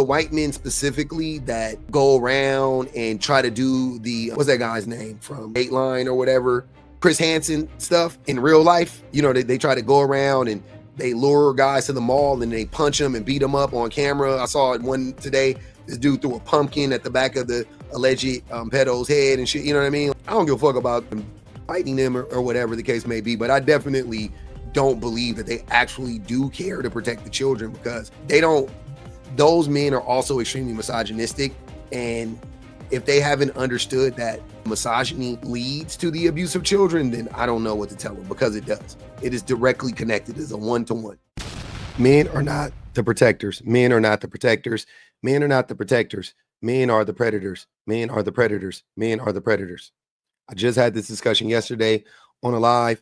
The white men specifically that go around and try to do the, what's that guy's name from Dateline or whatever, Chris Hansen stuff in real life. You know, they try to go around and they lure guys to the mall and they punch them and beat them up on camera. I saw it one today. This dude threw a pumpkin at the back of the alleged pedo's head and shit. You know what I mean? I don't give a fuck about them fighting them or whatever the case may be, but I definitely don't believe that they actually do care to protect the children, because they don't. Those men are also extremely misogynistic, and if they haven't understood that misogyny leads to the abuse of children, then I don't know what to tell them, because it does. It is directly connected as a one-to-one. Men are not the protectors. Men are not the protectors. Men are not the protectors. Men are the predators. Men are the predators. Men are the predators. I just had this discussion yesterday on a live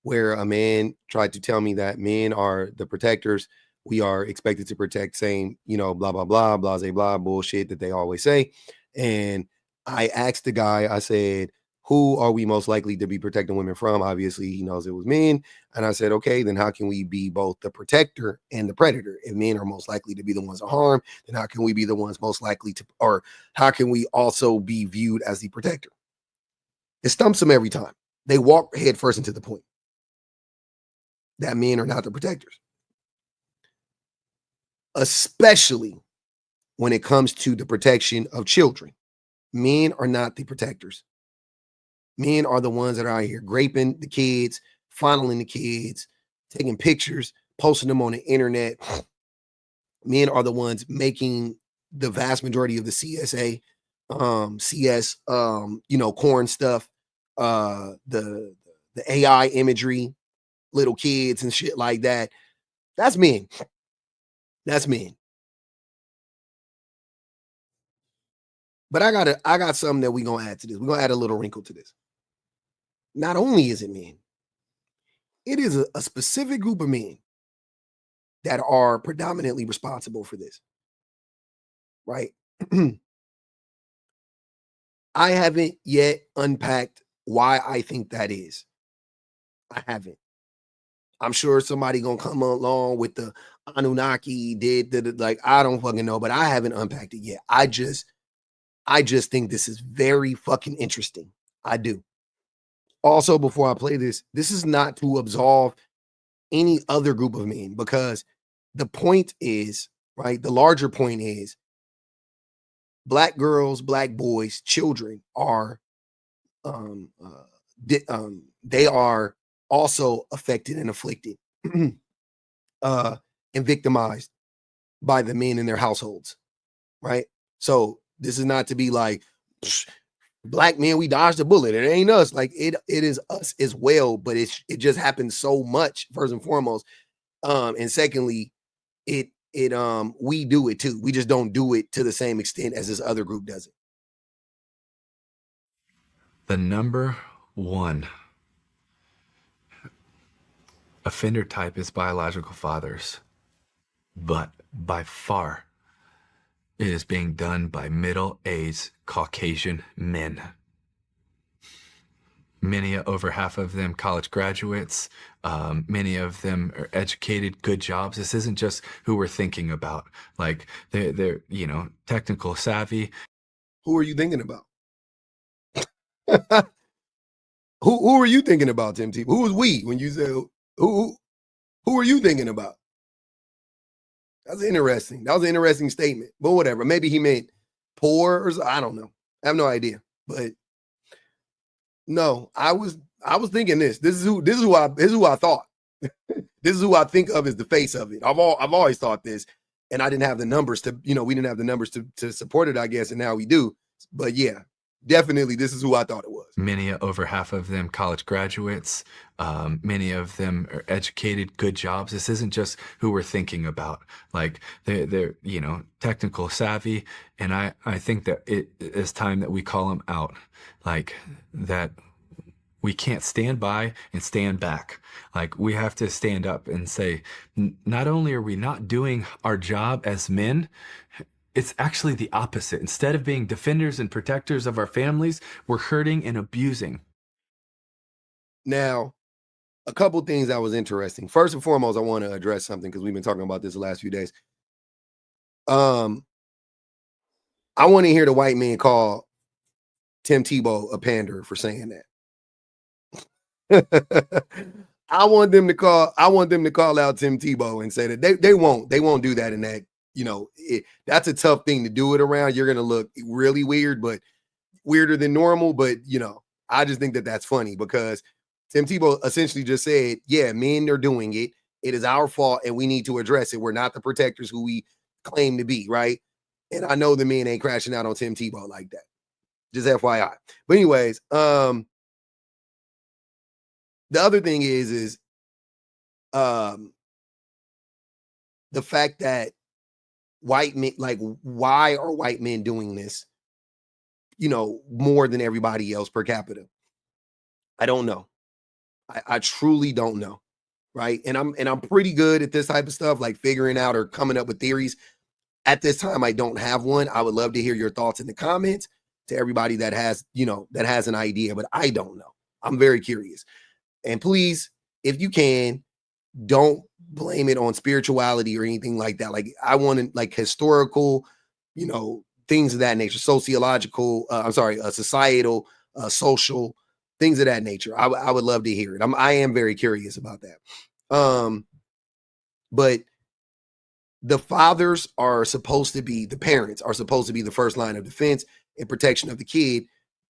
where a man tried to tell me that men are the protectors. We are expected to protect, saying, you know, blah, blah, blah, blah, blah, blah, bullshit that they always say. And I asked the guy, I said, who are we most likely to be protecting women from? Obviously, he knows it was men. And I said, okay, then how can we be both the protector and the predator? If men are most likely to be the ones to harm, then how can we be the ones most likely to, or how can we also be viewed as the protector? It stumps them every time. They walk head first into the point that men are not the protectors, especially when it comes to the protection of children. Men are not the protectors. Men are the ones that are out here graping the kids, fondling the kids, taking pictures, posting them on the internet. Men are the ones making the vast majority of the CS, corn stuff, the AI imagery, little kids and shit like that. That's men. That's men. But I got something that we're gonna add to this. We're gonna add a little wrinkle to this. Not only is it men, it is a specific group of men that are predominantly responsible for this, right? I haven't yet unpacked why I think that is. I haven't. I'm sure somebody gonna come along with the Anunnaki did like, I don't fucking know, but I haven't unpacked it yet. I just think this is very fucking interesting. I do. Also, before I play this is not to absolve any other group of men, because the point is, right? The larger point is black girls, black boys, children are, they are also affected and afflicted, and victimized by the men in their households, right? So this is not to be like, black men, we dodged a bullet. It ain't us. Like it is us as well, but it just happens so much, first and foremost. And secondly, we do it too. We just don't do it to the same extent as this other group does it. The number one offender type is biological fathers, but by far it is being done by middle-aged Caucasian men. Many, over half of them, college graduates. Many of them are educated, good jobs. This isn't just who we're thinking about. Like they're technical savvy. Who are you thinking about? Who are you thinking about, Tim T? Who was we when you said who are you thinking about? That's interesting. That was an interesting statement, but whatever. Maybe he meant poor or I don't know. I have no idea. But no, I was thinking this. This is who I thought. This is who I think of as the face of it. I've always thought this, and I didn't have the numbers to, we didn't have the numbers to support it, I guess, and now we do. But yeah, definitely this is who I thought it was. Many, over half of them, college graduates. Many of them are educated, good jobs. This isn't just who we're thinking about. Like they're technical savvy, and I think that it is time that we call them out. Like that we can't stand by and stand back. Like we have to stand up and say, not only are we not doing our job as men, it's actually the opposite. Instead of being defenders and protectors of our families, we're hurting and abusing. Now, a couple things that was interesting. First and foremost, I want to address something because we've been talking about this the last few days. I want to hear the white man call Tim Tebow a pander for saying that. I want them to call out Tim Tebow and say that they won't do that in that, that's a tough thing to do it around. You're going to look really weird, but weirder than normal. But, I just think that that's funny because Tim Tebow essentially just said, yeah, men are doing it. It is our fault and we need to address it. We're not the protectors who we claim to be, right? And I know the men ain't crashing out on Tim Tebow like that. Just FYI. But anyways, the other thing is the fact that white men, like, why are white men doing this, more than everybody else per capita? I don't know. I truly don't know. Right. And I'm pretty good at this type of stuff, like figuring out or coming up with theories. At this time, I don't have one. I would love to hear your thoughts in the comments to everybody that has, that has an idea, but I don't know. I'm very curious. And please, if you can, don't blame it on spirituality or anything like that. Like, I want like historical, things of that nature, sociological, societal, social, things of that nature. I would love to hear it. I am very curious about that. But the fathers are supposed to be, the parents are supposed to be the first line of defense and protection of the kid.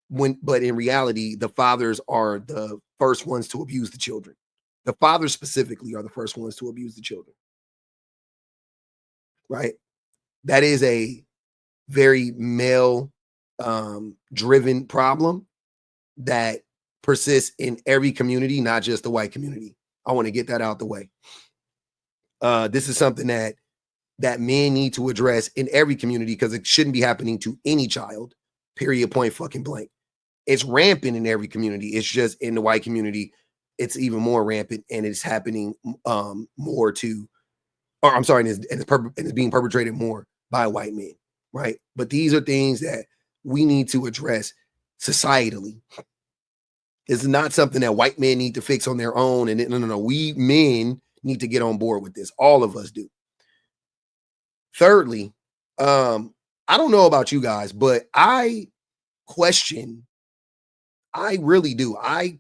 But in reality, the fathers are the first ones to abuse the children. The fathers specifically are the first ones to abuse the children. Right? That is a very male driven problem that persists in every community, not just the white community. I want to get that out the way. This is something that men need to address in every community because it shouldn't be happening to any child, period, point fucking blank. It's rampant in every community. It's just in the white community, it's even more rampant, and it's happening more to, or I'm sorry, and it's being perpetrated more by white men, right? But these are things that we need to address societally. It's not something that white men need to fix on their own. And no, we men need to get on board with this. All of us do. Thirdly, I don't know about you guys, but I really do. I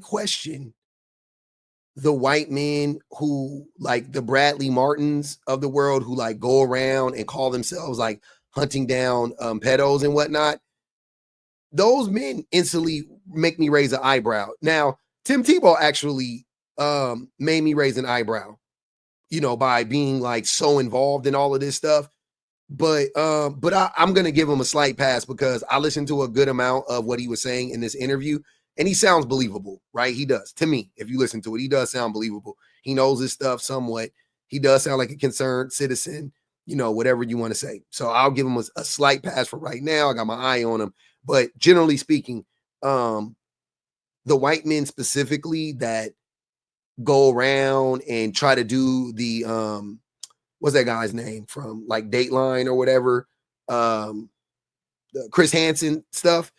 question the white men who, like the Bradley Martins of the world, who like go around and call themselves like hunting down pedos and whatnot. Those men instantly make me raise an eyebrow. Now, Tim Tebow actually made me raise an eyebrow, by being like so involved in all of this stuff. But I'm gonna give him a slight pass because I listened to a good amount of what he was saying in this interview, and he sounds believable, right? He does. To me, if you listen to it, he does sound believable. He knows his stuff somewhat. He does sound like a concerned citizen, whatever you want to say. So I'll give him a slight pass for right now. I got my eye on him. But generally speaking, the white men specifically that go around and try to do the what's that guy's name from like Dateline or whatever, the Chris Hansen stuff,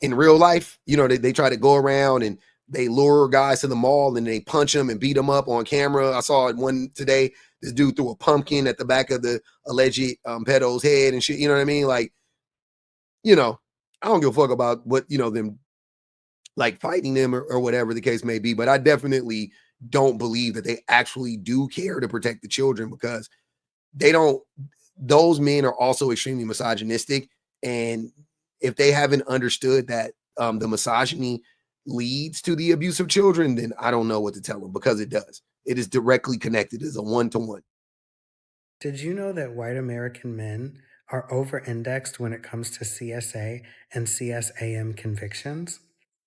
in real life, they try to go around and they lure guys to the mall and they punch them and beat them up on camera. I saw it one today. This dude threw a pumpkin at the back of the alleged pedo's head and shit. You know what I mean? Like, I don't give a fuck about what, them like fighting them or whatever the case may be. But I definitely don't believe that they actually do care to protect the children because they don't. Those men are also extremely misogynistic. And if they haven't understood that the misogyny leads to the abuse of children, then I don't know what to tell them because it does. It is directly connected as a one-to-one. Did you know that white American men are over-indexed when it comes to CSA and CSAM convictions?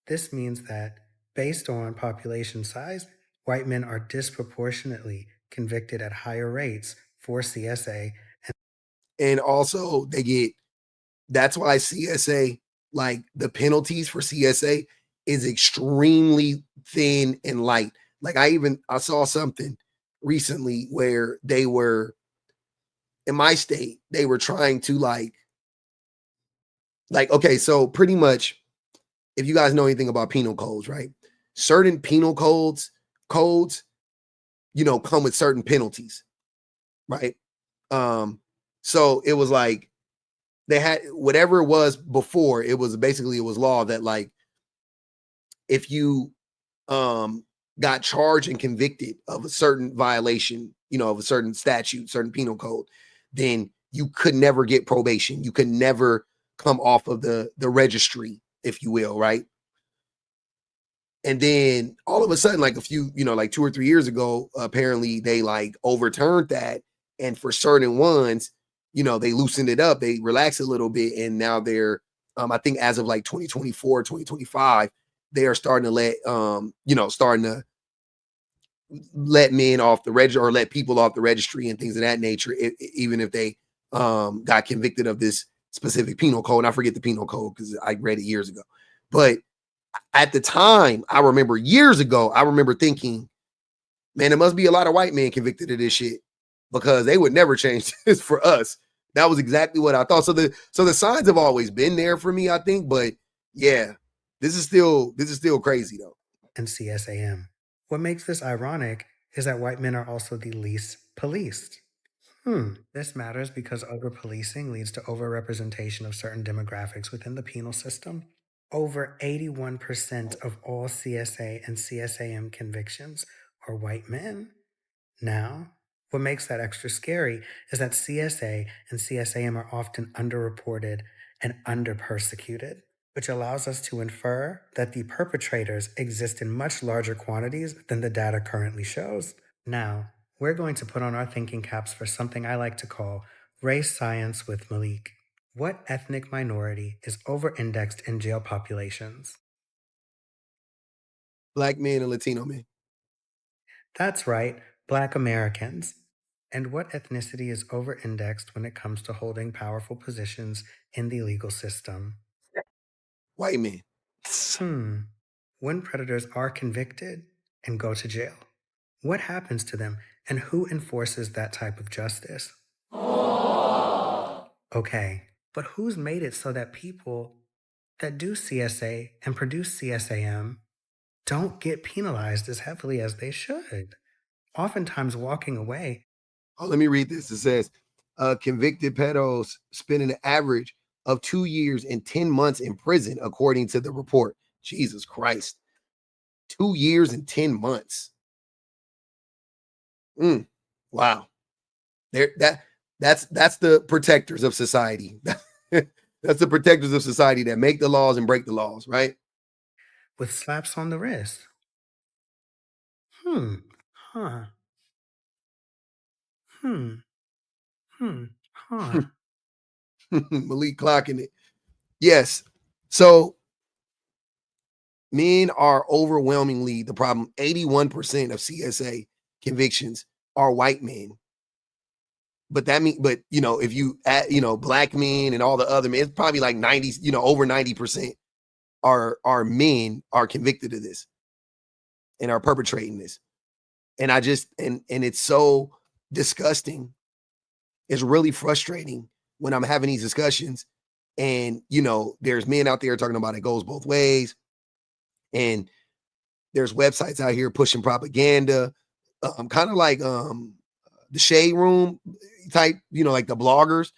This means that, based on population size, white men are disproportionately convicted at higher rates for CSA. And also that's why CSA, like the penalties for CSA is extremely thin and light. Like I saw something recently where they were, in my state, they were trying to like, okay, so pretty much, if you guys know anything about penal codes, right? Certain penal codes, come with certain penalties, right? So it was like they had whatever it was before. It was law that like if you got charged and convicted of a certain violation, of a certain statute, certain penal code, then you could never get probation. You could never come off of the registry, if you will, right? And then all of a sudden, like a few, like 2 or 3 years ago, apparently they like overturned that. And for certain ones, they loosened it up, they relaxed a little bit. And now they're, I think as of like 2024, 2025, they are starting to let men off the register or let people off the registry and things of that nature, even if they got convicted of this specific penal code. And I forget the penal code because I read it years ago. But at the time, I remember years ago, I remember thinking, man, there must be a lot of white men convicted of this shit because they would never change this for us. That was exactly what I thought. So the signs have always been there for me, I think. But yeah, this is still crazy though. And CSAM. What makes this ironic is that white men are also the least policed. This matters because over-policing leads to overrepresentation of certain demographics within the penal system. Over 81% of all CSA and CSAM convictions are white men. Now, what makes that extra scary is that CSA and CSAM are often underreported and under-persecuted, which allows us to infer that the perpetrators exist in much larger quantities than the data currently shows. Now, we're going to put on our thinking caps for something I like to call race science with Malik. What ethnic minority is over-indexed in jail populations? Black men and Latino men. That's right, Black Americans. And what ethnicity is over-indexed when it comes to holding powerful positions in the legal system? White men. When predators are convicted and go to jail, what happens to them and who enforces that type of justice? Okay, but who's made it so that people that do CSA and produce CSAM don't get penalized as heavily as they should? Oftentimes walking away. Oh, let me read this. It says, convicted pedos spend an average of 2 years and 10 months in prison, according to the report. Jesus Christ. 2 years and 10 months. Wow. That's the protectors of society. That's the protectors of society that make the laws and break the laws, right? With slaps on the wrist. Huh. Huh. Malik clocking it. Yes. So men are overwhelmingly the problem. 81% of CSA convictions are white men. But if you add, black men and all the other men, it's probably like 90, over 90% are men are convicted of this and are perpetrating this. And and it's so disgusting. It's really frustrating when I'm having these discussions and, there's men out there talking about it goes both ways. And there's websites out here pushing propaganda, kind of like the Shade Room type, like the bloggers.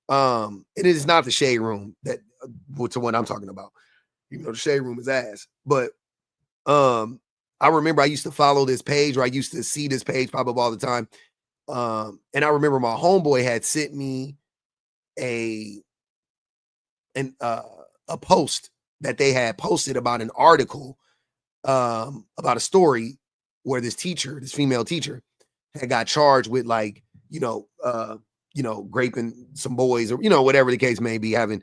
It is not the Shade Room to what I'm talking about. Even though the Shade Room is ass. But I remember I used to follow this page, or I used to see this page pop up all the time. And I remember my homeboy had sent me a post that they had posted about an article about a story where this female teacher had got charged with raping some boys, or whatever the case may be, having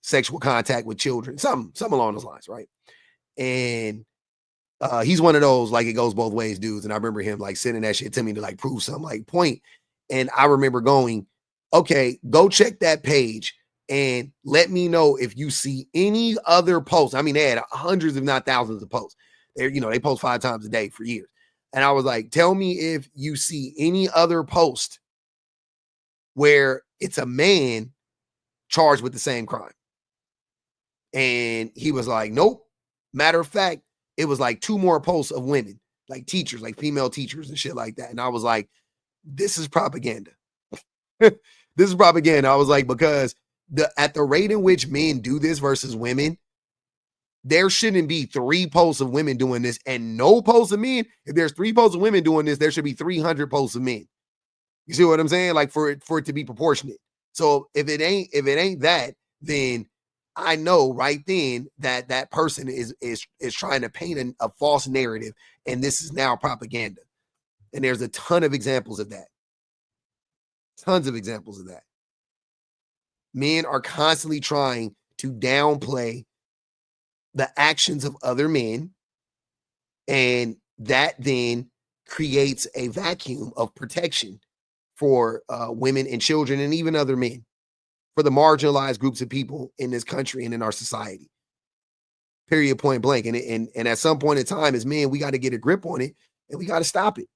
sexual contact with children, something along those lines, right? And he's one of those like it goes both ways dudes, and I remember him like sending that shit to me to like prove some like point. And I remember going, okay, go check that page and let me know if you see any other posts. I mean, they had hundreds, if not thousands of posts. They post 5 times a day for years. And I was like, tell me if you see any other post where it's a man charged with the same crime. And he was like, nope. Matter of fact, it was like 2 more posts of women, like teachers, like female teachers and shit like that. And I was like, this is propaganda. This is propaganda. I was like, because at the rate in which men do this versus women, there shouldn't be 3 posts of women doing this and no posts of men. If there's 3 posts of women doing this, there should be 300 posts of men. You see what I'm saying? Like for it to be proportionate. So if it ain't that, then I know right then that that person is trying to paint a false narrative, and this is now propaganda. And there's a ton of examples of that. Tons of examples of that. Men are constantly trying to downplay the actions of other men, and that then creates a vacuum of protection for women and children and even other men, for the marginalized groups of people in this country and in our society. Period, point blank. And at some point in time, as men, we got to get a grip on it and we got to stop it.